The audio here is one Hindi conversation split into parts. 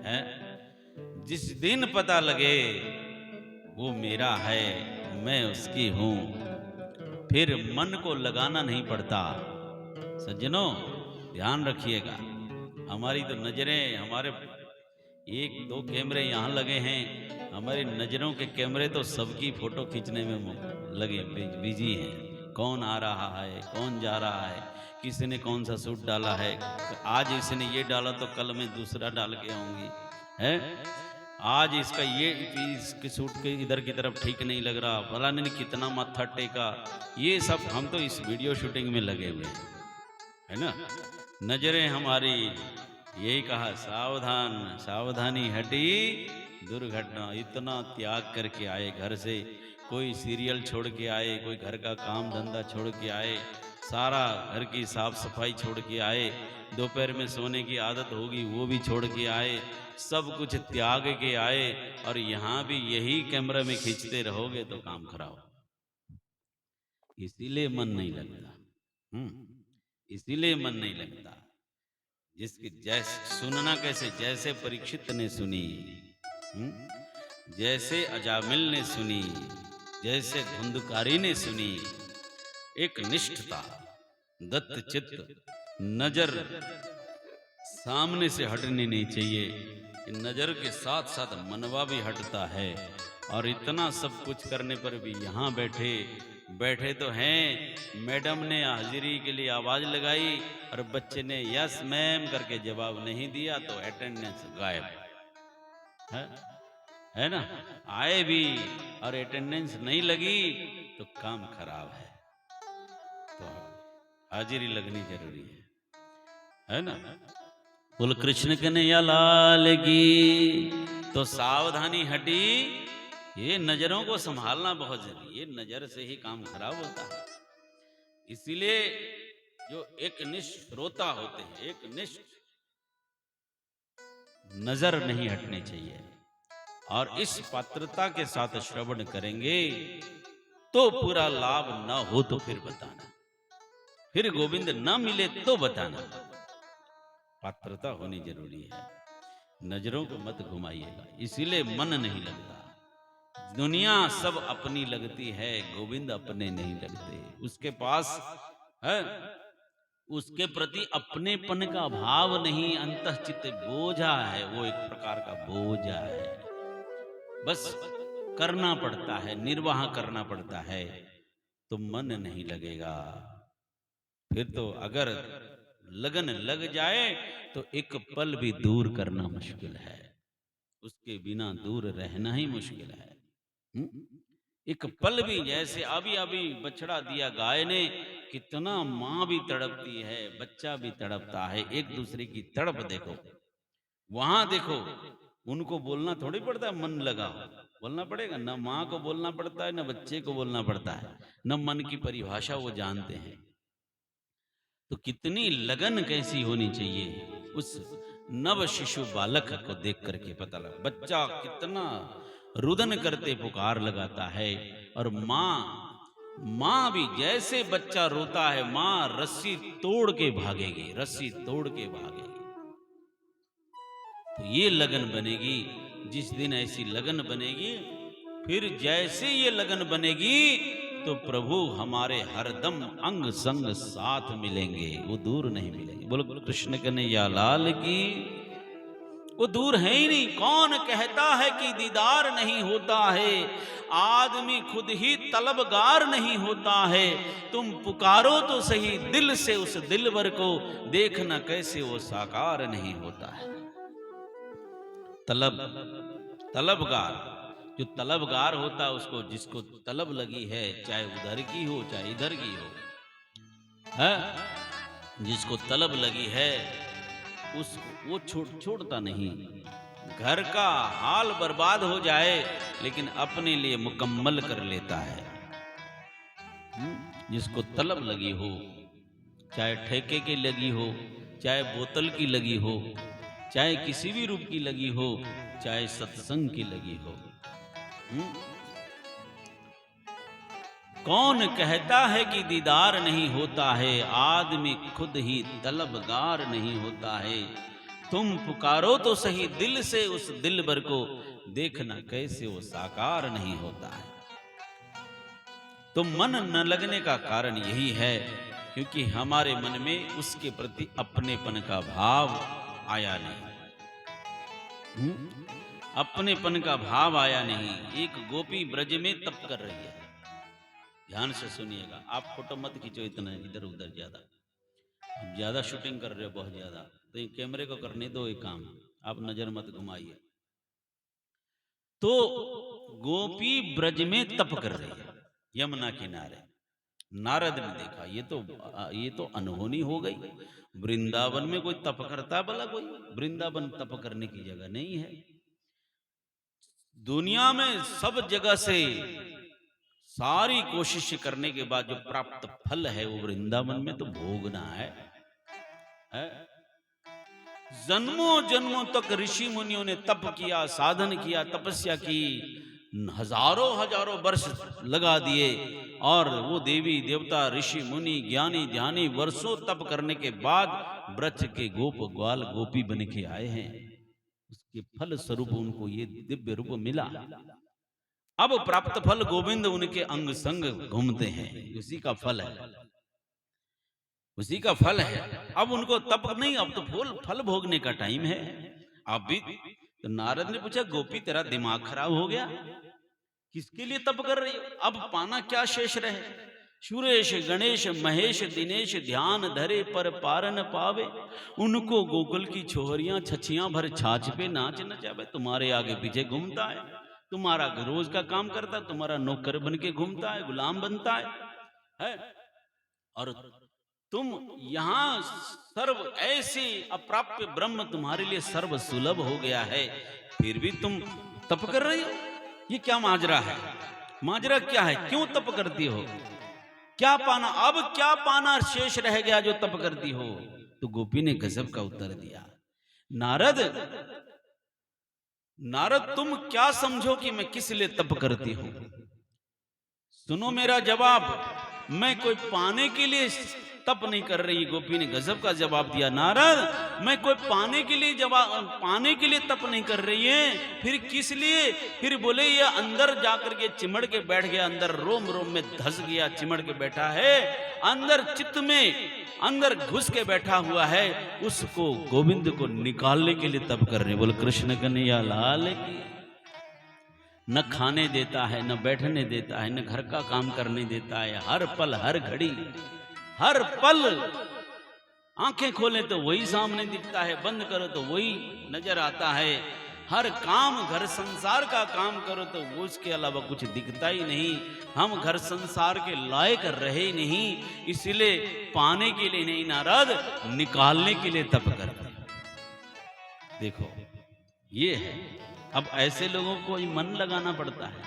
है। जिस दिन पता लगे वो मेरा है, मैं उसकी हूं, फिर मन को लगाना नहीं पड़ता। सज्जनों, ध्यान रखिएगा, हमारी तो नजरें, हमारे एक दो कैमरे यहाँ लगे हैं, हमारी नजरों के कैमरे तो सबकी फोटो खींचने में लगे बिजी हैं। कौन आ रहा है, कौन जा रहा है, किसी ने कौन सा सूट डाला है, आज इसने ये डाला तो कल मैं दूसरा डाल के आऊंगी, है। आज इसका ये इसके सूट के इधर की तरफ ठीक नहीं लग रहा, फलाने ने कितना माथा टेका। ये सब हम तो इस वीडियो शूटिंग में लगे हुए हैं, है ना। नजरें हमारी, यही कहा, सावधान सावधानी हटी दुर्घटना। इतना त्याग करके आए घर से, कोई सीरियल छोड़ के आए, कोई घर का काम धंधा छोड़ के आए, सारा घर की साफ सफाई छोड़ के आए, दोपहर में सोने की आदत होगी वो भी छोड़ के आए, सब कुछ त्याग के आए, और यहाँ भी यही कैमरा में खींचते रहोगे तो काम खराब। इसीलिए मन नहीं लगता, इसीलिए मन नहीं लगता। जिसकी जैसे सुनना कैसे, जैसे परीक्षित ने सुनी, जैसे अजामिल ने सुनी, जैसे धुंधकारी ने सुनी, एक निष्ठता, दत्त चित्त, नजर सामने से हटनी नहीं चाहिए। नजर के साथ साथ मनवा भी हटता है। और इतना सब कुछ करने पर भी यहाँ बैठे तो हैं। मैडम ने हाजिरी के लिए आवाज लगाई और बच्चे ने यस मैम करके जवाब नहीं दिया तो अटेंडेंस गायब, है ना। आए भी और अटेंडेंस नहीं लगी तो काम खराब है। तो हाजिरी लगनी जरूरी है ना। बोल कृष्ण कन्हैया लाल की। तो सावधानी हटी, ये नजरों को संभालना बहुत जरूरी, ये नजर से ही काम खराब होता है। इसीलिए जो एक निष्ठ श्रोता होते हैं, एक निष्ठ नजर नहीं हटनी चाहिए। और इस पात्रता के साथ श्रवण करेंगे तो पूरा लाभ न हो तो फिर बताना, फिर गोविंद न मिले तो बताना। पात्रता होनी जरूरी है, नजरों को मत घुमाइएगा। इसीलिए मन नहीं लगता। दुनिया सब अपनी लगती है, गोविंद अपने नहीं लगते। उसके पास है, उसके प्रति अपनेपन का भाव नहीं, अंतःचित्त बोझा है, वो एक प्रकार का बोझा है। बस करना पड़ता है, निर्वाह करना पड़ता है, तो मन नहीं लगेगा। फिर तो अगर लगन लग जाए तो एक पल भी दूर करना मुश्किल है, उसके बिना दूर रहना ही मुश्किल है। एक पल भी, जैसे अभी बछड़ा दिया गाय ने, कितना माँ भी तड़पती है, बच्चा भी तड़पता है, एक दूसरे की तड़प देखो। वहां देखो, उनको बोलना थोड़ी पड़ता है, मन लगा बोलना पड़ेगा। न माँ को बोलना पड़ता है, न बच्चे को बोलना पड़ता है, न मन की परिभाषा वो जानते हैं। तो कितनी लगन कैसी होनी चाहिए उस नव शिशु बालक को देख करके पता लगा। बच्चा कितना रुदन करते पुकार लगाता है, और माँ भी जैसे बच्चा रोता है, माँ रस्सी तोड़ के भागेगी, रस्सी तोड़ के भागेगी। तो ये लगन बनेगी, जिस दिन ऐसी लगन बनेगी, फिर जैसे ये लगन बनेगी तो प्रभु हमारे हरदम अंग संग साथ मिलेंगे, वो दूर नहीं मिलेंगे। बोलो कृष्ण कन्हैया लाल की। वो दूर है ही नहीं। कौन कहता है कि दीदार नहीं होता है, आदमी खुद ही तलबगार नहीं होता है। तुम पुकारो तो सही दिल से उस दिलवर को, देखना कैसे वो साकार नहीं होता है। तलबगार, जो तलबगार होता है उसको, जिसको तलब लगी है, चाहे उधर की हो चाहे इधर की हो, है, जिसको तलब लगी है उसको वो छोड़ता नहीं। घर का हाल बर्बाद हो जाए लेकिन अपने लिए मुकम्मल कर लेता है। जिसको तलब लगी हो, चाहे ठेके की लगी हो, चाहे बोतल की लगी हो, चाहे किसी भी रूप की लगी हो, चाहे सत्संग की लगी हो। कौन कहता है कि दीदार नहीं होता है, आदमी खुद ही तलबगार नहीं होता है। तुम पुकारो तो सही दिल से उस दिलबर को, देखना कैसे वो साकार नहीं होता है। तो मन न लगने का कारण यही है क्योंकि हमारे मन में उसके प्रति अपनेपन का भाव आया नहीं। अपनेपन का भाव आया नहीं। एक गोपी ब्रज में तप कर रही है, ध्यान से सुनिएगा। आप फोटो मत खींचो इतना इधर उधर ज्यादा, आप ज्यादा शूटिंग कर रहे हो बहुत ज्यादा, तो ये कैमरे को करने दो एक काम, आप नजर मत घुमाइए। तो गोपी ब्रज में तप कर रही है यमुना किनारे। नारद ने देखा ये तो अनहोनी हो गई। वृंदावन में कोई तप करता भला? कोई वृंदावन तप करने की जगह नहीं है। दुनिया में सब जगह से सारी कोशिश करने के बाद जो प्राप्त फल है वो वृंदावन में तो भोगना है। जन्मों जन्मों तक ऋषि मुनियों ने तप किया, साधन किया, तपस्या की, हजारों हजारों वर्ष लगा दिए, और वो देवी देवता ऋषि मुनि ज्ञानी ध्यानी वर्षों तप करने के बाद ब्रज के गोप ग्वाल गोपी बन के आए हैं। उसके फल स्वरूप उनको ये दिव्य रूप मिला। अब प्राप्त फल गोविंद उनके अंग संग घूमते हैं, उसी का फल है, उसी का फल है। अब उनको तप नहीं, अब तो फल भोगने का टाइम है। अब भी तो नारद ने पूछा, गोपी तेरा दिमाग खराब हो गया? किसके लिए तप कर रही हो? अब पाना क्या शेष रहे? सुरेश गणेश महेश दिनेश ध्यान धरे पर पारन पावे, उनको गोकुल की छोहरियां छछियां भर छाछ पे नाच नचावे। तुम्हारे आगे पीछे घूमता है, तुम्हारा रोज का काम करता है, तुम्हारा नौकर बन के घूमता है, गुलाम बनता है? और तुम यहां सर्व ऐसे अप्राप्य ब्रह्म तुम्हारे लिए सर्व सुलभ हो गया है, फिर भी तुम तप कर रही हो। ये क्या माजरा है? माजरा क्या है? क्यों तप करती हो? क्या पाना? अब क्या पाना शेष रह गया जो तप करती हो? तो गोपी ने गजब का उत्तर दिया, नारद तुम क्या समझो कि मैं किस लिए तप करती हूं? सुनो मेरा जवाब, मैं कोई पाने के लिए तप नहीं कर रही। गोपी ने गजब का जवाब दिया, नारद मैं कोई पाने के लिए तप नहीं कर रही है, फिर किस लिए? फिर बोले ये अंदर जाकर के चिमड़ के बैठ गया, अंदर रोम रोम में धस गया, चिमड़ के बैठा है, अंदर चित्त में अंदर घुस के बैठा हुआ है, उसको गोविंद को निकालने के लिए तप कर रहे। बोले कृष्ण कन्हैया लाल की। न खाने देता है, न बैठने देता है, न घर का काम करने देता है। हर पल हर घड़ी हर पल आंखें खोले तो वही सामने दिखता है, बंद करो तो वही नजर आता है। हर काम घर संसार का काम करो तो वो उसके अलावा कुछ दिखता ही नहीं। हम घर संसार के लायक रहे नहीं, इसलिए पाने के लिए नहीं नारद, निकालने के लिए तप करते। देखो ये है, अब ऐसे लोगों को मन लगाना पड़ता है।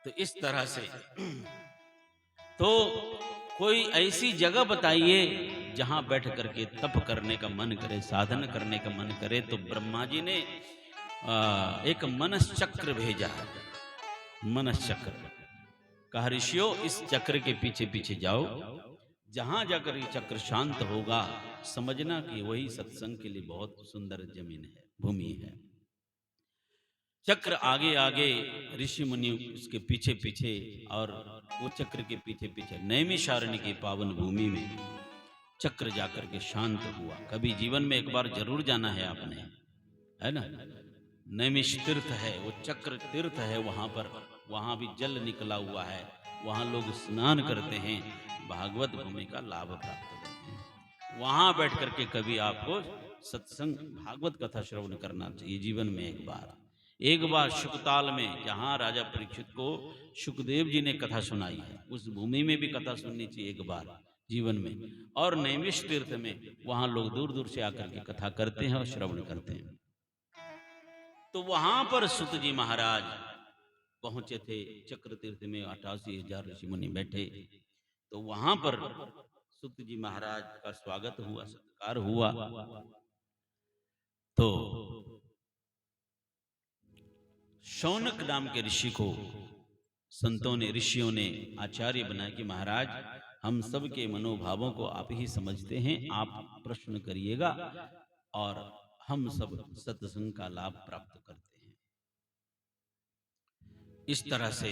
तो इस तरह से तो कोई ऐसी जगह बताइए जहां बैठ करके तप करने का मन करे, साधन करने का मन करे। तो ब्रह्मा जी ने एक मनस चक्र भेजा। मनस चक्र कहा, ऋषियों इस चक्र के पीछे पीछे जाओ, जहां जाकर ये चक्र शांत होगा समझना कि वही सत्संग के लिए बहुत सुंदर जमीन है, भूमि है। चक्र आगे आगे, ऋषि मुनि उसके पीछे पीछे, और वो चक्र के पीछे पीछे नैमिषारण्य की पावन भूमि में चक्र जाकर के शांत हुआ। कभी जीवन में एक बार जरूर जाना है आपने, है ना? नैमिष तीर्थ है, वो चक्र तीर्थ है, वहां पर वहां भी जल निकला हुआ है, वहां लोग स्नान करते हैं, भागवत भूमि का लाभ प्राप्त करते हैं। वहां बैठ करके कभी आपको सत्संग भागवत कथा श्रवण करना चाहिए जीवन में एक बार शुकताल में, जहां राजा परीक्षित को शुकदेव जी ने कथा सुनाई है, उस भूमि में भी कथा सुननी चाहिए एक बार जीवन में। और नैमिष तीर्थ में वहां लोग दूर दूर से आकर के कथा करते हैं और श्रवण करते हैं। तो वहां पर सुत जी महाराज पहुंचे थे चक्र तीर्थ में, 88,000 ऋषि मुनि बैठे। तो वहां पर सुत जी महाराज का स्वागत हुआ, सत्कार हुआ। तो शौनक नाम के ऋषि को संतों ने, ऋषियों ने आचार्य बनाया कि महाराज हम सब के मनोभावों को आप ही समझते हैं। आप प्रश्न करिएगा और हम सब सत्संग का लाभ प्राप्त करते हैं। इस तरह से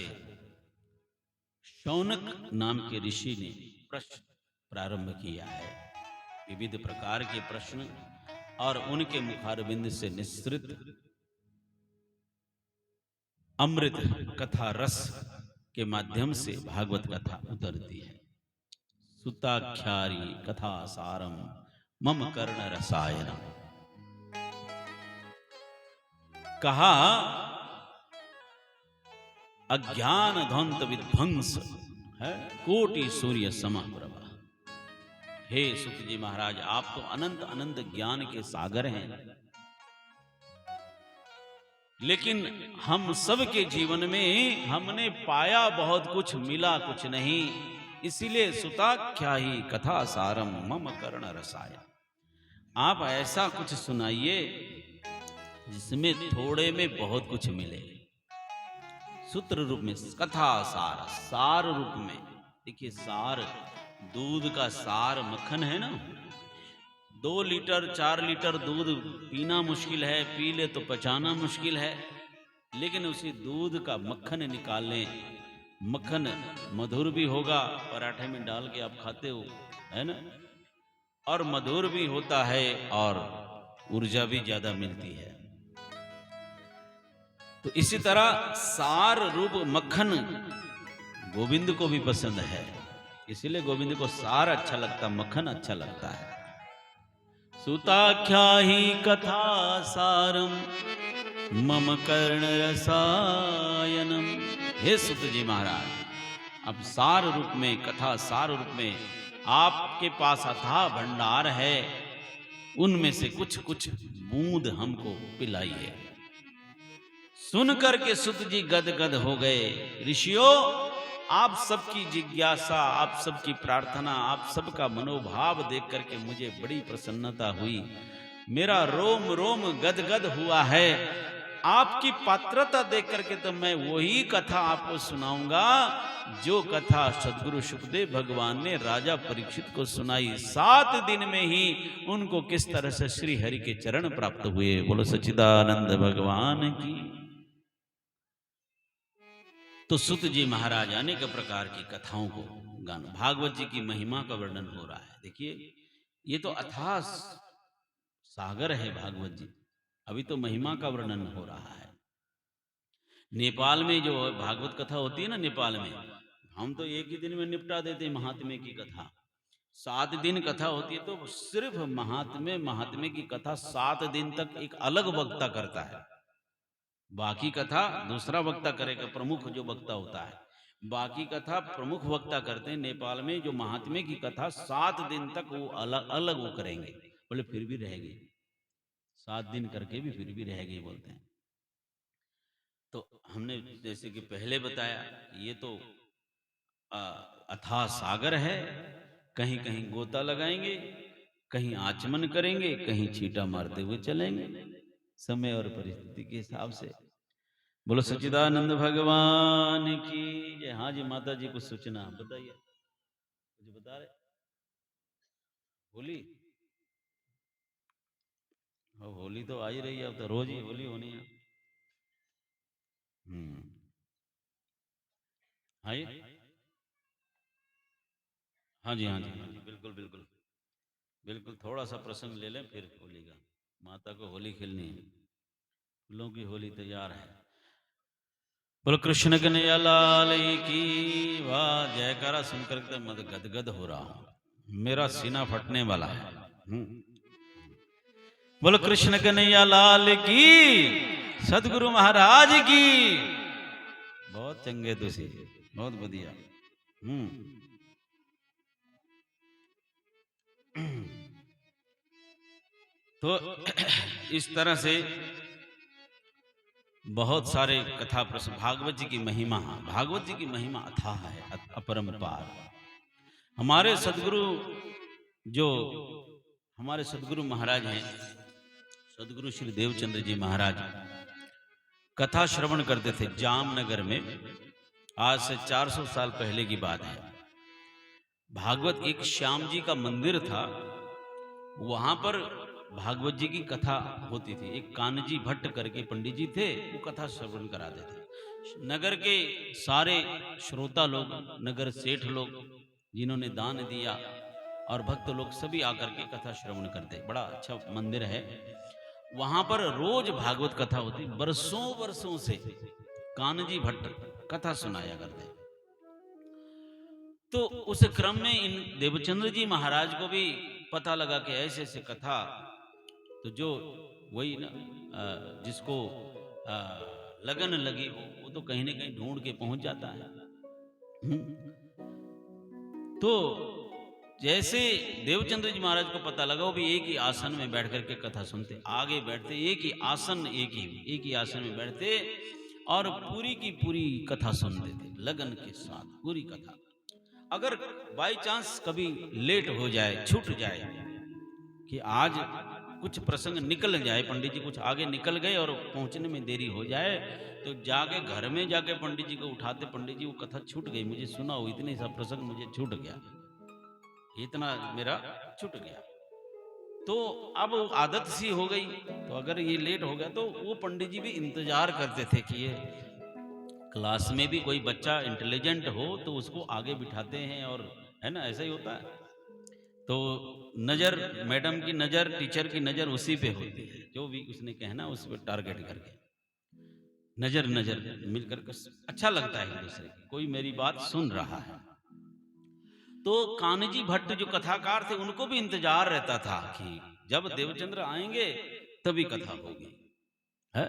शौनक नाम के ऋषि ने प्रश्न प्रारंभ किया है। विविध प्रकार के प्रश्न और उनके मुखारविंद से निस्सृत अमृत कथा रस के माध्यम से भागवत कथा उतरती है। सुताख्यारी कथा सारम मम कर्ण रसायनम। कहा अज्ञान ध्वंत विध्वंस है कोटि सूर्य समप्रभा। हे सुत जी महाराज, आप तो अनंत अनंत ज्ञान के सागर हैं, लेकिन हम सब के जीवन में हमने पाया बहुत कुछ, मिला कुछ नहीं। इसीलिए सुताख्या ही कथा सारम मम कर्ण रसायन। आप ऐसा कुछ सुनाइए जिसमें थोड़े में बहुत कुछ मिले। सूत्र रूप में कथा सार, सार रूप में। देखिए सार, दूध का सार मक्खन है ना। 2 लीटर 4 लीटर दूध पीना मुश्किल है, पी ले तो पचाना मुश्किल है, लेकिन उसी दूध का मक्खन निकाल लें। मक्खन मधुर भी होगा, पराठे में डाल के आप खाते हो, है ना, और मधुर भी होता है और ऊर्जा भी ज्यादा मिलती है। तो इसी तरह सार रूप मक्खन गोविंद को भी पसंद है, इसलिए गोविंद को सार अच्छा लगता, मक्खन अच्छा लगता है। सुताख्या ही कथा सारम मम कर्ण रसायनम। हे सुत जी महाराज, अब सार रूप में, कथा सार रूप में आपके पास अथाह भंडार है, उनमें से कुछ कुछ बूंद हमको पिलाइए। सुन करके सुत जी गदगद हो गए। ऋषियों, आप सबकी जिज्ञासा, आप सबकी प्रार्थना, आप सबका मनोभाव देख करके मुझे बड़ी प्रसन्नता हुई। मेरा रोम रोम गदगद हुआ है। आपकी पात्रता देख करके तो मैं वही कथा आपको सुनाऊंगा जो कथा सदगुरु सुखदेव भगवान ने राजा परीक्षित को सुनाई। 7 दिन में ही उनको किस तरह से श्री हरि के चरण प्राप्त हुए। बोलो सच्चिदानंद भगवान की। तो सुत जी महाराज अनेक प्रकार की कथाओं को गाना, भागवत जी की महिमा का वर्णन हो रहा है। देखिए, ये तो अथाह सागर है भागवत जी, अभी तो महिमा का वर्णन हो रहा है। नेपाल में जो भागवत कथा होती है ना, नेपाल में हम तो एक ही दिन में निपटा देते हैं महात्म्य की कथा। 7 दिन कथा होती है, तो सिर्फ महात्म्य की कथा 7 दिन तक एक अलग वक्ता करता है। बाकी कथा दूसरा वक्ता करेगा, प्रमुख जो वक्ता होता है। बाकी कथा प्रमुख वक्ता करते हैं। नेपाल में जो महात्म्य की कथा 7 दिन तक वो अलग अलग वो करेंगे। बोले फिर भी रहेगी, 7 दिन करके भी फिर भी रहेगी बोलते हैं। तो हमने जैसे कि पहले बताया, ये तो अथाह सागर है। कहीं कहीं गोता लगाएंगे, कहीं आचमन करेंगे, कहीं छींटा मारते हुए चलेंगे, समय और परिस्थिति के हिसाब से। बोलो सच्चिदानंद भगवान की जय। हाँ जी, माता जी कुछ सूचना बताइए, कुछ बता रहे। होली, होली तो आ ही रही है, अब तो रोज ही होली होनी है। हाँ जी, हाँ जी, हाँ जी, हाँ जी, बिल्कुल बिल्कुल बिल्कुल। थोड़ा सा प्रसंग ले लें फिर होली का। माता को होली खेलनी है, फूलों की होली तैयार है। बोलो कृष्ण कन्हैया लाल की वाह। जयकारा सुनकर के मैं गदगद हो रहा हूं, मेरा सीना फटने वाला है। बोलो कृष्ण कन्हैया लाल की, सदगुरु महाराज की। बहुत चंगे तुसी, बहुत बढ़िया। तो इस तरह से बहुत सारे कथा प्रश्न। भागवत जी की महिमा, भागवत जी की महिमा अथाह है, अपरंपार। हमारे सदगुरु, जो हमारे सदगुरु महाराज हैं, सदगुरु श्री देवचंद्र जी महाराज कथा श्रवण करते थे जामनगर में। आज से 400 साल पहले की बात है। भागवत एक श्याम जी का मंदिर था, वहां पर भागवत जी की कथा होती थी। एक कानजी भट्ट करके पंडित जी थे, वो कथा श्रवण कराते थे। नगर के सारे श्रोता लोग, नगर सेठ लोग जिन्होंने दान दिया और भक्त लोग सभी आकर के कथा श्रवण करते। बड़ा अच्छा मंदिर है, वहां पर रोज भागवत कथा होती। बरसों वर्षों से कानजी भट्ट कथा सुनाया करते। तो उस क्रम में इन देवचंद्र जी महाराज को भी पता लगा कि ऐसे ऐसे कथा, तो जो वही ना जिसको लगन लगी हो वो तो कहीं ना कहीं ढूंढ के पहुंच जाता है। तो जैसे देवचंद्र जी महाराज को पता लगा, वो भी एक ही आसन में बैठ करके कथा सुनते, आगे बैठते, एक ही आसन, एक ही आसन में बैठते और पूरी की पूरी कथा सुनते थे लगन के साथ, पूरी कथा। अगर बाई चांस कभी लेट हो जाए, छूट जाए कि आज कुछ प्रसंग निकल जाए, पंडित जी कुछ आगे निकल गए और पहुंचने में देरी हो जाए, तो जाके घर में जाके पंडित जी को उठाते, पंडित जी वो कथा छूट गई, मुझे सुना हो, इतने सा प्रसंग मुझे छूट गया, इतना मेरा छूट गया। तो अब आदत सी हो गई, तो अगर ये लेट हो गया तो वो पंडित जी भी इंतजार करते थे कि ये क्लास में भी कोई बच्चा इंटेलिजेंट हो तो उसको आगे बिठाते हैं, और है ना, ऐसा ही होता है। तो नजर, मैडम की नजर, टीचर की नजर उसी पे होती है, जो भी उसने कहना उस पर टारगेट करके नजर नजर मिलकर अच्छा लगता है एक दूसरे की, कोई मेरी बात सुन रहा है। तो कानजी भट्ट जो कथाकार थे, उनको भी इंतजार रहता था कि जब देवचंद्र आएंगे तभी कथा होगी, है?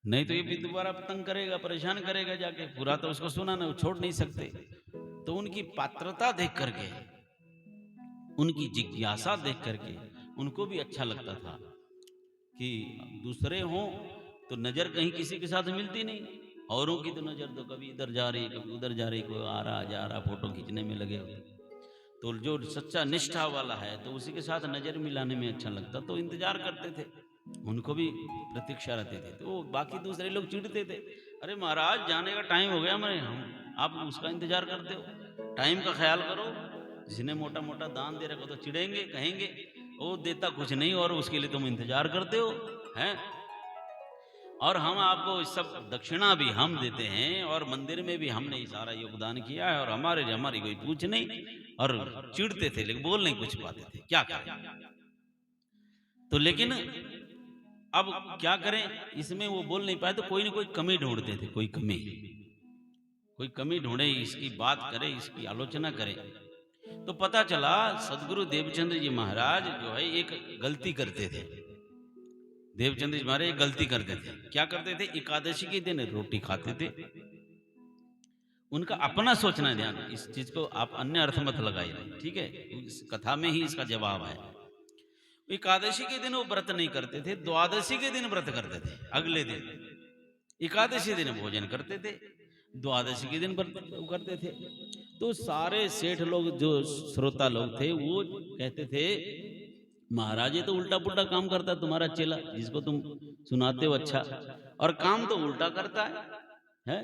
नहीं तो ये भी दोबारा तंग करेगा, परेशान करेगा, जाके पूरा तो उसको सुना ना, छोड़ नहीं सकते। तो उनकी पात्रता देख करके, उनकी जिज्ञासा देख करके उनको भी अच्छा लगता था कि दूसरे हों तो नजर कहीं किसी के साथ मिलती नहीं, औरों की तो नजर तो कभी इधर जा रही, कभी उधर जा रही, कोई आ रहा जा रहा, फोटो खींचने में लगे हुए। तो जो सच्चा निष्ठा वाला है तो उसी के साथ नजर मिलाने में अच्छा लगता, तो इंतजार करते थे, उनको भी प्रतीक्षा रहते थे। तो बाकी दूसरे लोग चिढ़ते थे, अरे महाराज जाने का टाइम हो गया, मैं हम आप उसका इंतजार करते हो, टाइम का ख्याल करो। जिसने मोटा मोटा दान दे रखा तो चिढ़ेंगे, कहेंगे वो देता कुछ नहीं और उसके लिए तुम इंतजार करते हो, हैं? और हम आपको इस सब दक्षिणा भी हम देते हैं, और मंदिर में भी हमने सारा योगदान किया है, और हमारी कोई पूछ नहीं। और चिढ़ते थे लेकिन बोल नहीं कुछ पाते थे, क्या करें। तो लेकिन अब क्या करें, इसमें वो बोल नहीं पाए तो कोई ना कोई कमी ढूंढते थे, कोई कमी ढूंढे, इसकी बात करे, इसकी आलोचना करे। तो पता चला सदगुरु देवचंद्र जी महाराज जो है एक गलती करते थे। देवचंद्र जी महाराज एक गलती करते थे, क्या करते थे, एकादशी के दिन रोटी खाते थे। उनका अपना सोचना ध्यान, इस चीज को आप अन्य अर्थ मत लगाइए, ठीक है, इस कथा में ही इसका जवाब है। एकादशी के दिन वो व्रत नहीं करते थे, द्वादशी के दिन व्रत करते थे, अगले दिन। एकादशी दिन भोजन करते थे, द्वादशी के दिन व्रत करते थे। तो सारे सेठ लोग, जो श्रोता लोग थे, वो कहते थे महाराज ये तो उल्टा पुल्टा काम करता है तुम्हारा चेला, जिसको तुम सुनाते हो अच्छा, और काम तो उल्टा करता है?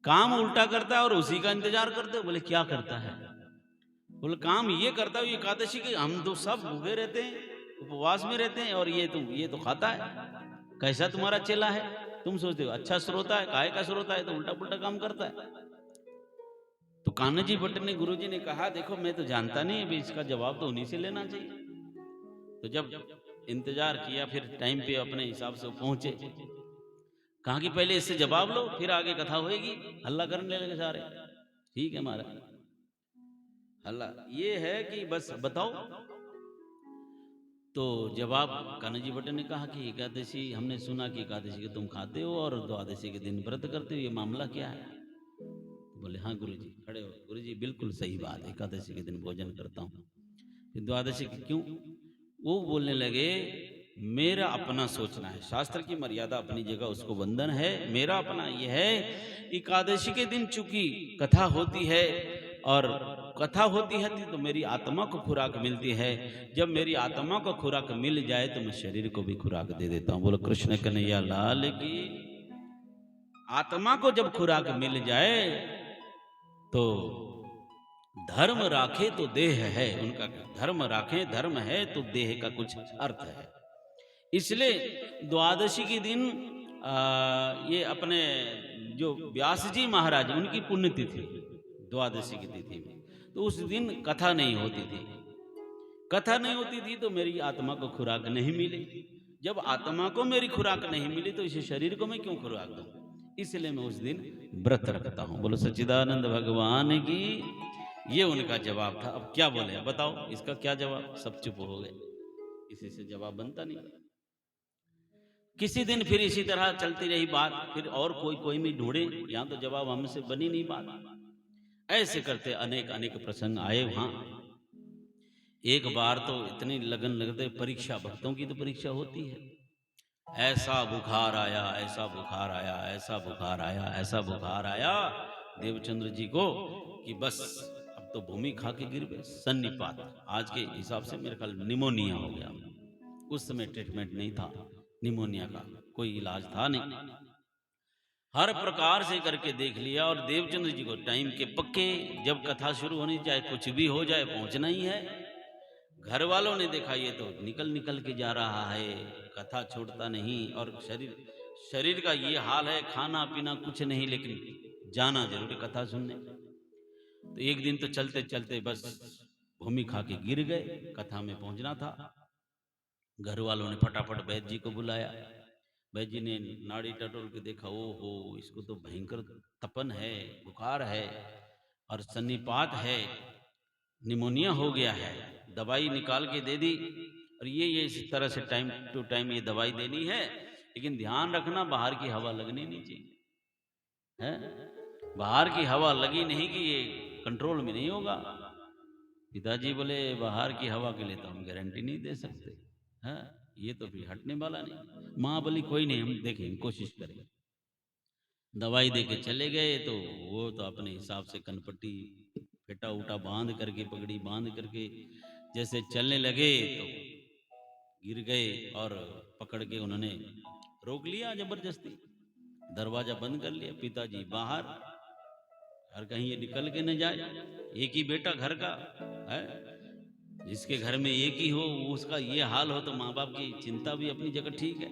काम उल्टा करता है और उसी का इंतजार करते हो। बोले क्या करता है? बोले काम ये करता है, एकादशी के हम तो सब भूखे रहते हैं, उपवास में रहते हैं, और ये तो खाता है। कैसा तुम्हारा चेला है? तुम सोचते हो अच्छा श्रोता है, काहे का श्रोता है, तो उल्टा पुल्टा काम करता है। तो कान्हाजी भट्ट ने, गुरुजी ने कहा देखो मैं तो जानता नहीं, अभी इसका जवाब तो उन्हीं से लेना चाहिए। तो जब इंतजार किया, फिर टाइम पे अपने हिसाब से पहुंचे, कहा कि पहले इससे जवाब लो फिर आगे कथा होएगी। हल्ला करने लगे सारे, ठीक है महाराज, हल्ला ये है कि बस बताओ। तो जवाब कान्हाजी भट्ट ने कहा कि एकादशी, हमने सुना कि एकादशी के तुम खाते हो और द्वादशी के दिन व्रत करते हो, ये मामला क्या है? बोले हाँ गुरुजी, खड़े हो। गुरुजी बिल्कुल सही बात, एकादशी के दिन भोजन करता हूँ, फिर द्वादशी की क्यों? वो बोलने लगे मेरा अपना सोचना है, शास्त्र की मर्यादा अपनी जगह, उसको वंदन है, मेरा अपना ये है, एकादशी के दिन चूंकि कथा होती है, और कथा होती है तो मेरी आत्मा को खुराक मिलती है, जब मेरी आत्मा को खुराक मिल जाए तो मैं शरीर को भी खुराक दे देता हूँ। बोलो कृष्ण कन्हैया लाल की। आत्मा को जब खुराक मिल जाए तो धर्म राखे तो देह है, उनका धर्म राखे, धर्म है तो देह का कुछ अर्थ है। इसलिए द्वादशी के दिन ये अपने जो व्यास जी महाराज उनकी पुण्यतिथि द्वादशी की तिथि में, तो उस दिन कथा नहीं होती थी। कथा नहीं होती थी तो मेरी आत्मा को खुराक नहीं मिली। जब आत्मा को मेरी खुराक नहीं मिली तो इस शरीर को मैं क्यों खुराक दूं? इसलिए मैं उस दिन व्रत रखता हूं। बोलो सच्चिदानंद भगवान की। ये उनका जवाब था। अब क्या बोले बताओ, इसका क्या जवाब? सब चुप हो गए, किसी से जवाब बनता नहीं। किसी दिन फिर इसी तरह चलती रही बात, फिर और कोई भी ढूंढे, यहां तो जवाब हमसे बनी नहीं बात। ऐसे करते अनेक अनेक प्रसंग आए वहां। एक बार तो इतनी लगन लगते, परीक्षा भक्तों की तो परीक्षा होती है। ऐसा बुखार आया, ऐसा बुखार आया, ऐसा बुखार आया, ऐसा बुखार आया देवचंद्र जी को कि बस अब तो भूमि खा के गिर गए। सन्निपात, आज के हिसाब से मेरे ख्याल निमोनिया हो गया। उस समय ट्रीटमेंट नहीं था निमोनिया का, कोई इलाज था नहीं। हर प्रकार से करके देख लिया और देवचंद्र जी को टाइम के पक्के, जब कथा शुरू होनी चाहे कुछ भी हो जाए पहुंचना ही है। घर वालों ने देखा ये तो निकल निकल के जा रहा है, कथा छोड़ता नहीं, और शरीर का ये हाल है, खाना पीना कुछ नहीं, लेकिन जाना जरूर कथा सुनने। तो एक दिन तो चलते चलते बस भूमि खा के गिर गए, कथा में पहुंचना था। घर वालों ने फटाफट वैद्य जी को बुलाया। वैद्य जी ने नाड़ी टटोल के देखा, ओहो इसको तो भयंकर तपन है, बुखार है और सन्निपात है, निमोनिया हो गया है। दवाई निकाल के दे दी, और ये इस तरह से टाइम टू टाइम ये दवाई देनी है, लेकिन ध्यान रखना बाहर की हवा लगनी नहीं चाहिए, है? बाहर की हवा लगी नहीं कि ये कंट्रोल में नहीं होगा। पिताजी बोले बाहर की हवा के लिए तो हम गारंटी नहीं दे सकते, है? ये तो फिर हटने वाला नहीं। माँ बोली कोई नहीं, हम देखें, कोशिश करें। दवाई दे के चले गए तो वो तो अपने हिसाब से कनपट्टी फेटा उटा बांध करके, पगड़ी बांध करके जैसे चलने लगे तो गिर गए, और पकड़ के उन्होंने रोक लिया जबरदस्ती, दरवाजा बंद कर लिया। पिताजी बाहर, और कहीं ये निकल के न जाए। एक ही बेटा घर का है, जिसके घर में एक ही हो उसका ये हाल हो तो माँ बाप की चिंता भी अपनी जगह ठीक है।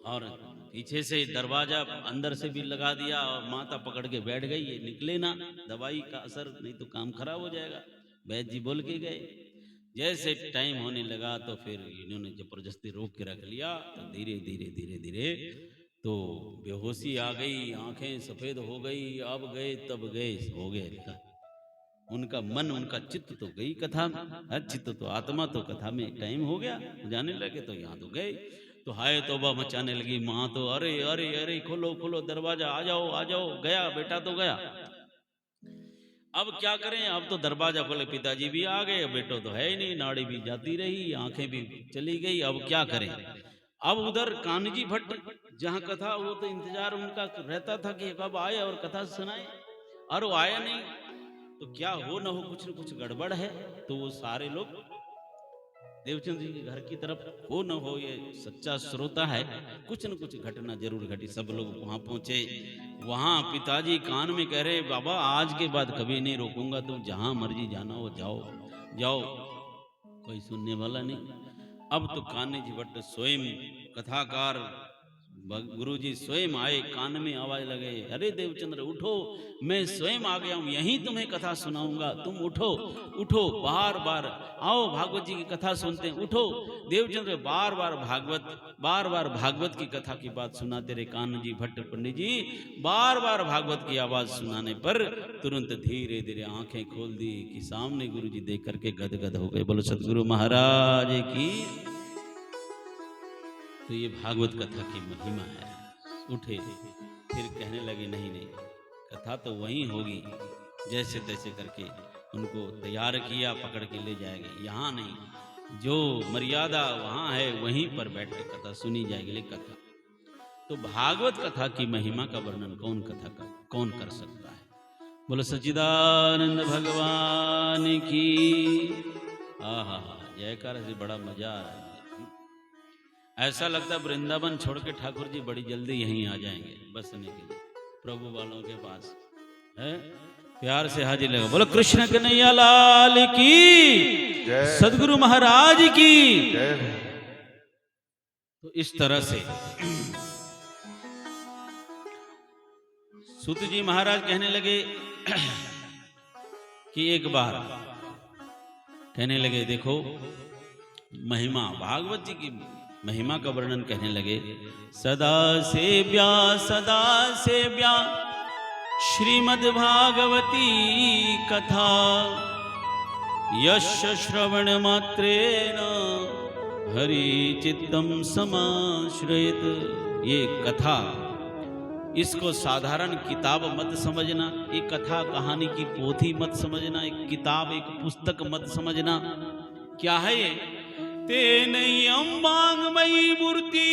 और पीछे से दरवाजा अंदर से भी लगा दिया और माता पकड़ के बैठ गई, ये निकले ना, दवाई का असर, नहीं तो काम खराब हो जाएगा। वैद्य जी बोल के गए। जैसे टाइम होने लगा तो फिर इन्होंने जबरदस्ती रोक के रख लिया, तो धीरे धीरे धीरे धीरे तो बेहोशी आ गई, आंखें सफेद हो गई। अब गए तब गए, हो गए। उनका मन, उनका चित्त तो गई कथा में, चित्त तो आत्मा तो कथा में टाइम हो गया, जाने लगे तो यहाँ तो गए। तो हाय तौबा मचाने लगी माँ तो, अरे अरे अरे खोलो खोलो दरवाजा, आ जाओ आ जाओ, गया बेटा तो गया। अब क्या करें, अब तो दरवाजा खोले, पिताजी भी आ गए, बेटो तो है ही नहीं, नाड़ी भी जाती रही, आंखें भी चली गई, अब क्या करें। अब उधर कान्हजी भट्ट जहाँ कथा, वो तो इंतजार उनका रहता था कि कब आए और कथा सुनाए, और वो आया नहीं। तो क्या हो न हो, कुछ न कुछ गड़बड़ है। तो वो सारे लोग देवचंद जी के घर की तरफ, हो न हो ये सच्चा श्रोता है, कुछ न कुछ घटना जरूर घटी। सब लोग वहां पहुंचे। वहां पिताजी कान में कह रहे, बाबा आज के बाद कभी नहीं रोकूंगा, तुम जहां मर्जी जाना हो जाओ जाओ, कोई सुनने वाला नहीं। अब तो कान्ह जी भट्ट स्वयं कथाकार गुरुजी स्वयं आए, कान में आवाज लगे, अरे देवचंद्र उठो, मैं स्वयं आ गया हूं, यहीं तुम्हें कथा सुनाऊंगा, तुम उठो उठो, बार बार आओ भागवत जी की कथा सुनते हैं, उठो। देवचंद्र बार बार भागवत की कथा की बात सुनाते रहे। कान्ह जी भट्ट पंडित जी बार बार भागवत की आवाज सुनाने पर तुरंत धीरे धीरे आंखें खोल दी कि सामने गुरु जी देख करके गदगद हो गए। बोलो सतगुरु महाराज की। तो ये भागवत कथा की महिमा है। उठे, फिर कहने लगे नहीं नहीं, कथा तो वहीं होगी, जैसे तैसे करके उनको तैयार किया, पकड़ के ले जाएंगे, यहाँ नहीं, जो मर्यादा वहाँ है वहीं पर बैठ के कथा सुनी जाएगी। लेकिन कथा तो भागवत कथा की महिमा का वर्णन कौन कर सकता है। बोलो सच्चिदानंद भगवान की। आहा, जयकार से बड़ा मजा आ रहा है। ऐसा लगता है वृंदावन छोड़ के ठाकुर जी बड़ी जल्दी यहीं आ जाएंगे बसने के लिए, प्रभु वालों के पास है। प्यार से हाजिर लगा, बोलो कृष्ण कन्हैया लाल की, सदगुरु महाराज की। तो इस तरह से सूत जी महाराज कहने लगे कि एक बार कहने लगे, देखो महिमा, भागवत जी की महिमा का वर्णन करने लगे। सदा सेव्या श्रीमद् भागवती कथा, यस्य श्रवण मात्रेण हरि चित्तम समाश्रयेत। ये कथा, इसको साधारण किताब मत समझना, एक कथा कहानी की पोथी मत समझना, एक किताब एक पुस्तक मत समझना। क्या है ये? तेन यम वाङ्मयी मूर्ति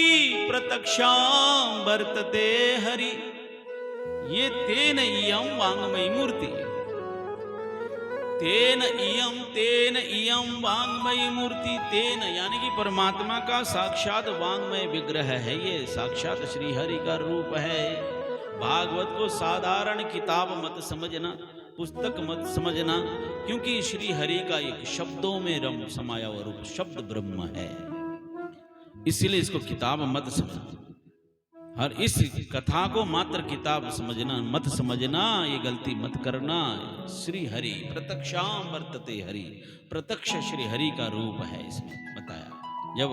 प्रत्यक्षां वर्तते हरि। ये तेन इयं वाङ्मयी मूर्ति, तेन इयं वाङ्मयी मूर्ति, तेन यानी कि परमात्मा का साक्षात वाङ्मय विग्रह है, ये साक्षात श्री हरि का रूप है। भागवत को साधारण किताब मत समझना, पुस्तक मत समझना, क्योंकि श्री हरि का एक शब्दों में रम समाया हुआ रूप शब्द ब्रह्म है, इसीलिए इसको किताब मत समझना। और इस कथा को मात्र किताब समझना मत समझना, ये गलती मत करना। श्री हरि प्रत्यक्षां वर्तते हरि, प्रत्यक्ष श्री हरि का रूप है इसमें बताया। जब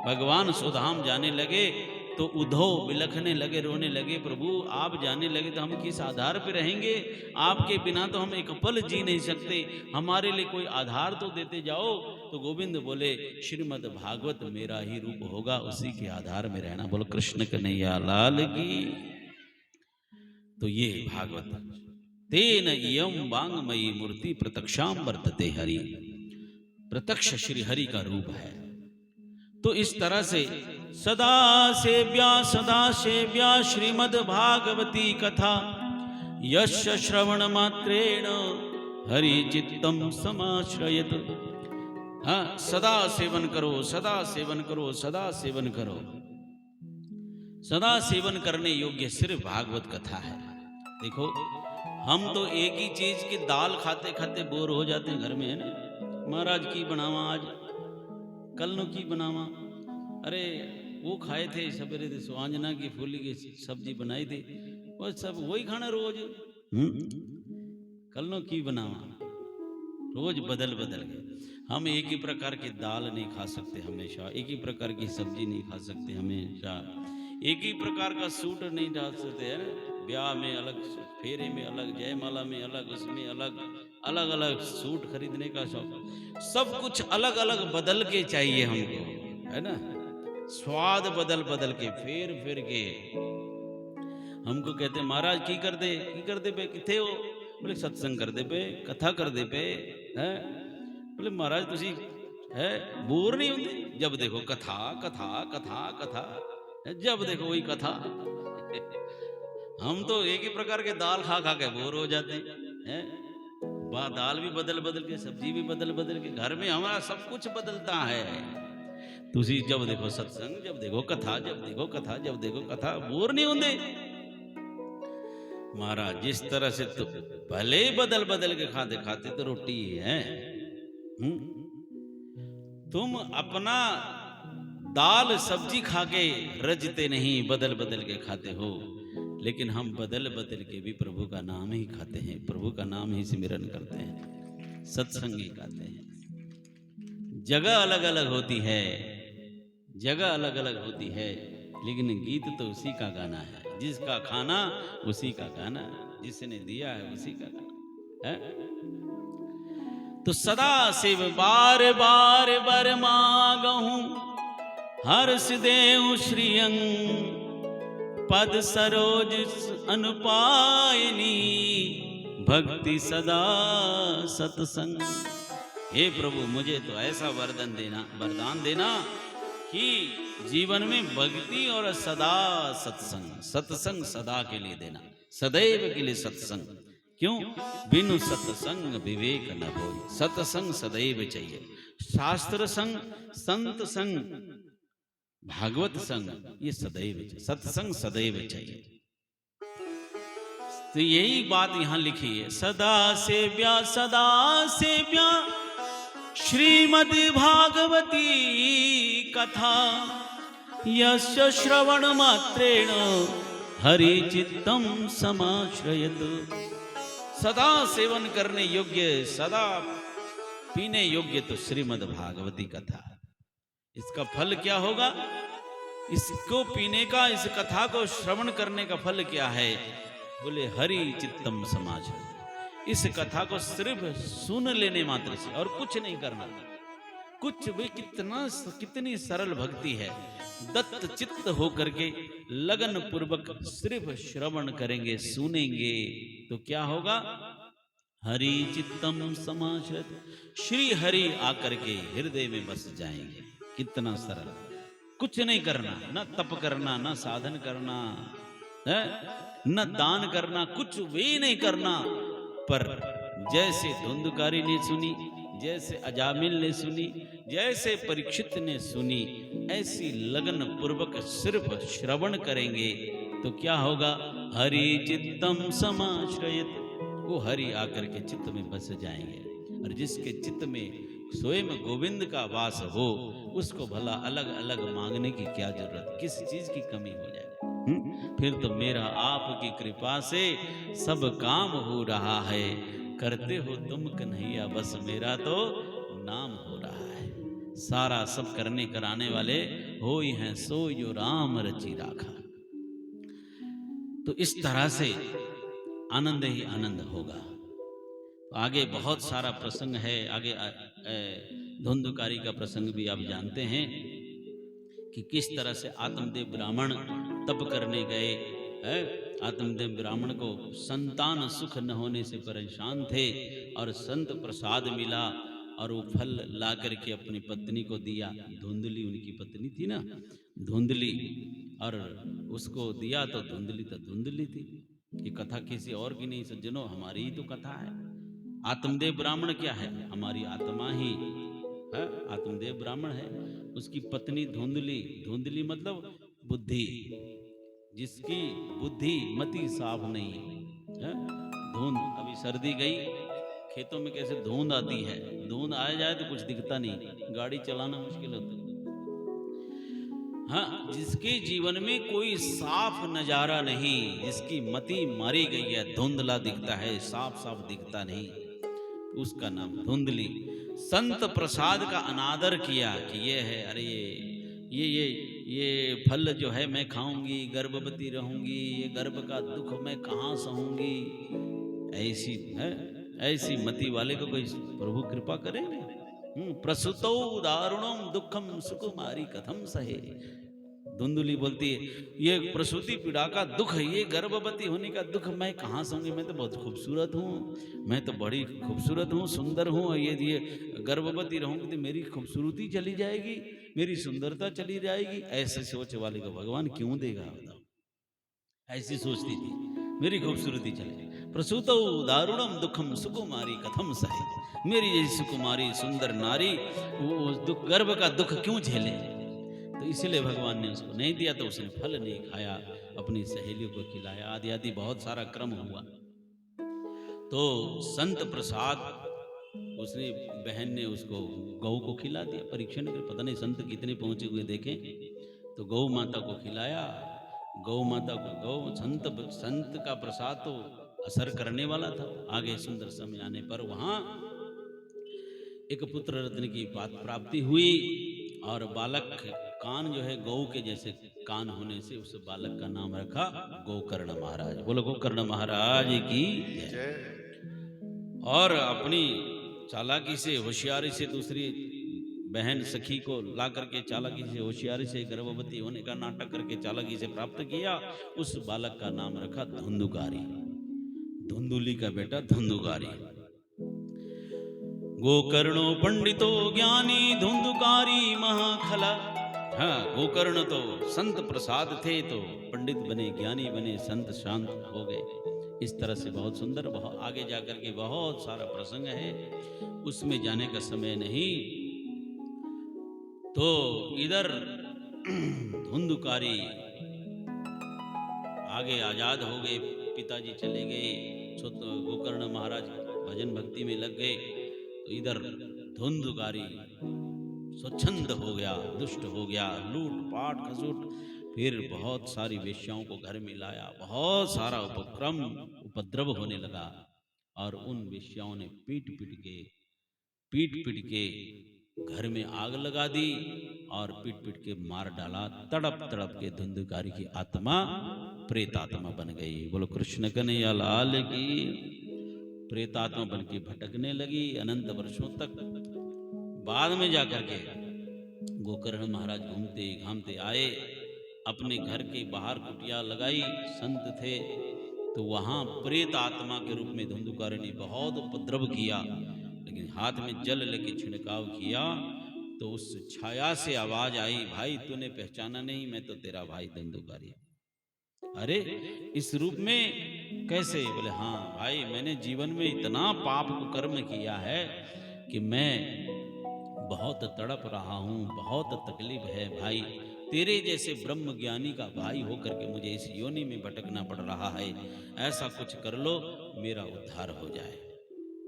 भगवान सुधाम जाने लगे तो उद्धव बिलखने लगे, रोने लगे, प्रभु आप जाने लगे तो हम किस आधार पर रहेंगे? आपके बिना तो हम एक पल जी नहीं सकते, हमारे लिए कोई आधार तो देते जाओ। तो गोविंद बोले, श्रीमद् भागवत मेरा ही रूप होगा, उसी के आधार में रहना। बोलो कृष्ण कन्हैया लाल की। तो ये भागवत, तेन इयं वाङ्मयी मूर्ति प्रत्यक्षां वर्तते हरि, प्रत्यक्ष श्री हरि का रूप है। तो इस तरह से सदा सेव्या श्रीमद् भागवती कथा, यस्य श्रवण मात्रेण हरि चित्तम समाश्रयेत। हाँ, सदा सेवन करो, सदा सेवन करो, सदा सेवन करो। सदा सेवन करने योग्य सिर्फ भागवत कथा है। देखो हम तो एक ही चीज की दाल खाते खाते बोर हो जाते हैं घर में, है ना? महाराज की बनावा आज, कल नो की बनावा, अरे वो खाए थे सवेरे थे सुहांजना की फूली की सब्जी बनाई थी, वो सब वही खाना रोज। कल नो की बनावा, रोज बदल बदल के। हम एक ही प्रकार की दाल नहीं खा सकते हमेशा, एक ही प्रकार की सब्जी नहीं खा सकते हमेशा, एक ही प्रकार का सूट नहीं डाल सकते, है ना? ब्याह में अलग, फेरे में अलग, जयमाला में अलग, उसमें अलग, अलग अलग सूट खरीदने का शौक। सब कुछ अलग अलग बदल के चाहिए हमको, है ना? स्वाद बदल बदल के, फेर फेर के। हमको कहते महाराज की कर दे पे किथे हो? बोले सत्संग कर दे पे, कथा कर दे पे, है? बोले महाराज तुसी है बोर नहीं होंगे? जब देखो कथा कथा कथा कथा, जब देखो वही कथा। हम तो एक ही प्रकार के दाल खा खा के बोर हो जाते हैं। दाल भी बदल बदल के, सब्जी भी बदल बदल के, घर में हमारा सब कुछ बदलता है। तुसी जब देखो सत्संग, जब देखो कथा, जब देखो कथा, जब देखो कथा, बोर नहीं होंगे? महाराज जिस तरह से तो भले बदल बदल के खाते खाते तो रोटी है। तुम अपना दाल सब्जी खा के रजते नहीं, बदल बदल के खाते हो। लेकिन हम बदल बदल के भी प्रभु का नाम ही खाते हैं, प्रभु का नाम ही सिमरन करते हैं, सत्संग ही गाते हैं। जगह अलग अलग होती है, जगह अलग अलग होती है, लेकिन गीत तो उसी का गाना है। जिसका खाना उसी का गाना, जिसने दिया है उसी का गाना है। तो सदा से बार बार बर मांगहूं, हर्ष देव श्रीअंग, पद सरोज अनुपायनी, भक्ति सदा सत्संग। हे प्रभु मुझे तो ऐसा वरदान देना कि जीवन में भक्ति और सदा सत्संग, सत्संग सदा के लिए देना, सदैव के लिए सत्संग। क्यों? बिनु सत्संग विवेक न होय। सत्संग सदैव चाहिए, शास्त्र संग, संत संग, भागवत संग, ये सदैव, सत्संग सदैव चाहिए। तो यही बात यहां लिखी है, सदा सेव्या श्रीमद् भागवती कथा यस्य श्रवण मात्रेण हरि चित्तम समाश्रयत। सदा सेवन करने योग्य, सदा पीने योग्य तो श्रीमद् भागवती कथा। इसका फल क्या होगा? इसको पीने का, इस कथा को श्रवण करने का फल क्या है? बोले हरि चित्तम समाश्रयत। इस कथा को सिर्फ सुन लेने मात्र से और कुछ नहीं करना। कुछ भी कितनी सरल भक्ति है। दत्त चित्त होकर के लगन पूर्वक सिर्फ श्रवण करेंगे, सुनेंगे तो क्या होगा? हरि चित्तम समाश्रयत, श्री हरि आकर के हृदय में बस जाएंगे। कितना सरल, कुछ नहीं करना, न तप करना, न साधन करना, न दान करना, कुछ भी नहीं करना। पर जैसे धुंधकारी ने सुनी, जैसे अजामिल ने सुनी, जैसे परीक्षित ने सुनी, ऐसी लगन पूर्वक सिर्फ श्रवण करेंगे तो क्या होगा? हरि चित्तम समाश्रयत, वो हरि आकर के चित्त में बस जाएंगे। और जिसके चित्त में स्वयं गोविंद का वास हो, उसको भला अलग अलग मांगने की क्या जरूरत, किस चीज की कमी हो जाए? फिर तो मेरा आपकी कृपा से सब काम हो रहा है। करते हो तुम कन्हैया, बस मेरा तो नाम हो रहा है। सारा सब करने कराने वाले हो ही हैं, सो जो राम रची राखा। तो इस तरह से आनंद ही आनंद होगा। आगे बहुत सारा प्रसंग है। आगे धुंधकारी का प्रसंग भी आप जानते हैं कि किस तरह से आत्मदेव ब्राह्मण तप करने गए। आत्मदेव ब्राह्मण को संतान सुख न होने से परेशान थे और संत प्रसाद मिला और वो फल ला करके अपनी पत्नी को दिया। धुंधली उनकी पत्नी थी ना, धुंधली, और उसको दिया तो धुंधली थी। ये कथा किसी और की नहीं सज्जनों, हमारी ही तो कथा है। आत्मदेव ब्राह्मण क्या है? हमारी आत्मा ही है। आत्मदेव ब्राह्मण है, उसकी पत्नी धुंधली। धुंधली मतलब बुद्धि, जिसकी बुद्धि मति साफ नहीं है। धुंध, अभी सर्दी गई, खेतों में कैसे धुंध आती है, धुंध आ जाए तो कुछ दिखता नहीं, गाड़ी चलाना मुश्किल होता है। हाँ, जिसके जीवन में कोई साफ नजारा नहीं, जिसकी मति मारी गई है, धुंधला दिखता है, साफ साफ दिखता नहीं, उसका नाम धुंधली। संत प्रसाद का अनादर किया कि ये है, अरे ये फल जो है मैं खाऊंगी, गर्भवती रहूंगी, ये गर्भ का दुख मैं कहाँ सहूंगी। ऐसी है, ऐसी मति वाले को कोई प्रभु कृपा करे। प्रसूतौ दारुणम दुखम सुकुमारी कथम सहे। धुंधली बोलती है, ये प्रसूति पीड़ा का दुख, ये गर्भवती होने का दुख मैं कहाँ सहूंगी। मैं तो बहुत खूबसूरत हूँ, मैं तो बड़ी खूबसूरत हूँ, सुंदर हूँ, ये गर्भवती रहूंगी तो मेरी खूबसूरती चली जाएगी, मेरी सुंदरता चली जाएगी। ऐसे सोच वाले को भगवान क्यों देगा बताओ? ऐसी सोचती थी, मेरी खूबसूरती चले। प्रसूतौ दारुणम दुखम सुकुमारी कथम सहे। मेरी जैसी सुकुमारी सुंदर नारी वो दुख, गर्भ का दुख क्यों झेले? तो इसलिए भगवान ने उसको नहीं दिया, तो उसने फल नहीं खाया, अपनी सहेलियों को खिलाया, आदि आदि बहुत सारा क्रम हुआ। तो संत प्रसाद, उसने बहन ने उसको गौ को खिला दिया। परीक्षण कर, पता नहीं संत कितने पहुंचे हुए देखें, तो गौ माता को खिलाया। गौ माता को, गौ संत का प्रसाद तो असर करने वाला था। आगे सुंदर समय आने पर वहां एक पुत्र रत्न की प्राप्ति हुई और बालक कान जो है गौ के जैसे कान होने से उस बालक का नाम रखा गोकर्ण महाराज। बोलो गोकर्ण महाराज की जय। और अपनी चालाकी से, होशियारी से दूसरी बहन सखी को ला करके चालाकी से, होशियारी से गर्भवती होने का नाटक करके चालाकी से प्राप्त किया। उस बालक का नाम रखा धुंधुकारी, धुंधुली का बेटा धुंधुकारी। गोकर्णो पंडितो ज्ञानी धुंधुकारी महाखला। हाँ, गोकर्ण तो संत प्रसाद थे तो पंडित बने, ज्ञानी बने, संत शांत हो गए। इस तरह से बहुत सुंदर, बहुत आगे जाकर के बहुत सारा प्रसंग है, उसमें जाने का समय नहीं। तो इधर धुंधुकारी आगे आजाद हो गए, पिताजी चले गए, गोकर्ण महाराज भजन भक्ति में लग गए, तो इधर धुंधकारी स्वच्छंद हो गया, दुष्ट हो गया, लूट पाट खसूट, फिर बहुत सारी वेश्याओं को घर में लाया, बहुत सारा उपद्रव होने लगा, और उन वेश्याओं ने पीट पीट के घर में आग लगा दी और पीट पीट के मार डाला। तड़प तड़प के धुंधकारी की आत्मा प्रेतात्मा बन गई। बोलो कृष्ण कन्हैया लाल की। प्रेतात्मा बन के भटकने लगी अनंत वर्षों तक। बाद में जाकर के गोकर्ण महाराज घूमते घामते आए, अपने घर के बाहर कुटिया लगाई, संत थे, तो वहां प्रेत आत्मा के रूप में धुंधुकारी ने बहुत उपद्रव किया, लेकिन हाथ में जल लेके छिड़काव किया तो उस छाया से आवाज आई, भाई तूने पहचाना नहीं, मैं तो तेरा भाई धुंधुकारी। अरे इस रूप में कैसे? बोले हाँ भाई, मैंने जीवन में इतना पाप कर्म किया है कि मैं बहुत तड़प रहा हूँ, बहुत तकलीफ है भाई, तेरे जैसे ब्रह्म ज्ञानी का भाई होकर के मुझे इस योनि में भटकना पड़ रहा है, ऐसा कुछ कर लो मेरा उद्धार हो जाए।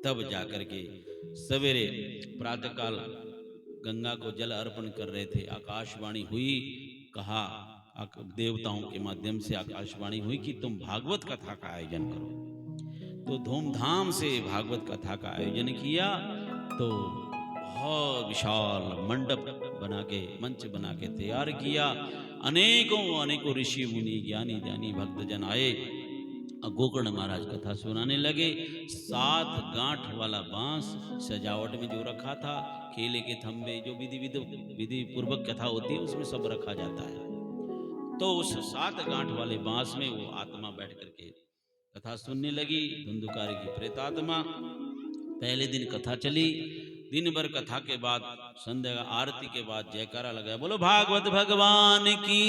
तब जाकर के सवेरे प्रातःकाल गंगा को जल अर्पण कर रहे थे, आकाशवाणी हुई, कहा देवताओं के माध्यम से आकाशवाणी हुई कि तुम भागवत कथा का आयोजन करो। तो धूमधाम से भागवत कथा का आयोजन किया। तो बहुत विशाल मंडप बना के, मंच बना के तैयार किया। अनेकों ऋषि मुनि ज्ञानी ज्ञानी भक्तजन आए, गोकर्ण महाराज कथा सुनाने लगे। 7 गांठ वाला बांस सजावट में जो रखा था, केले के थंबे, जो विधि पूर्वक कथा होती है उसमें सब रखा जाता है। तो उस 7 गांठ वाले बांस में वो आत्मा बैठ करके कथा सुनने लगी, धुंधुकारी की प्रेतात्मा। पहले दिन कथा चली, दिन भर कथा के बाद संध्या आरती के बाद जयकारा लगाया, बोलो भागवत भगवान की।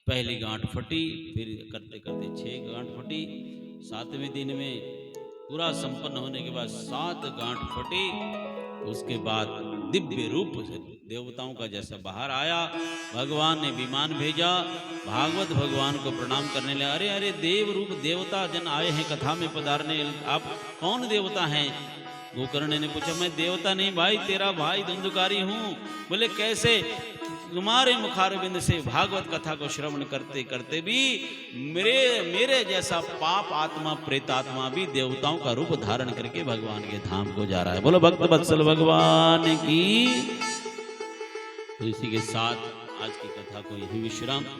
पहली गांठ फटी, फिर करते करते 6 गांठ फटी। 7वें दिन में पूरा संपन्न होने के बाद 7 गांठ फटी। उसके बाद दिव्य रूप से देवताओं का जैसा बाहर आया, भगवान ने विमान भेजा, भागवत भगवान को प्रणाम करने लगे। अरे अरे देव रूप देवता जन आए हैं कथा में पधारने, आप कौन देवता हैं? गोकर्ण ने पूछा, मैं देवता नहीं भाई, तेरा भाई धुंधुकारी हूँ। बोले कैसे? तुम्हारे मुखारविंद से भागवत कथा को श्रवण करते करते भी मेरे जैसा पाप आत्मा प्रेतात्मा भी देवताओं का रूप धारण करके भगवान के धाम को जा रहा है। बोलो भक्त वत्सल भगवान की। तो इसी के साथ आज की कथा को यही विश्राम।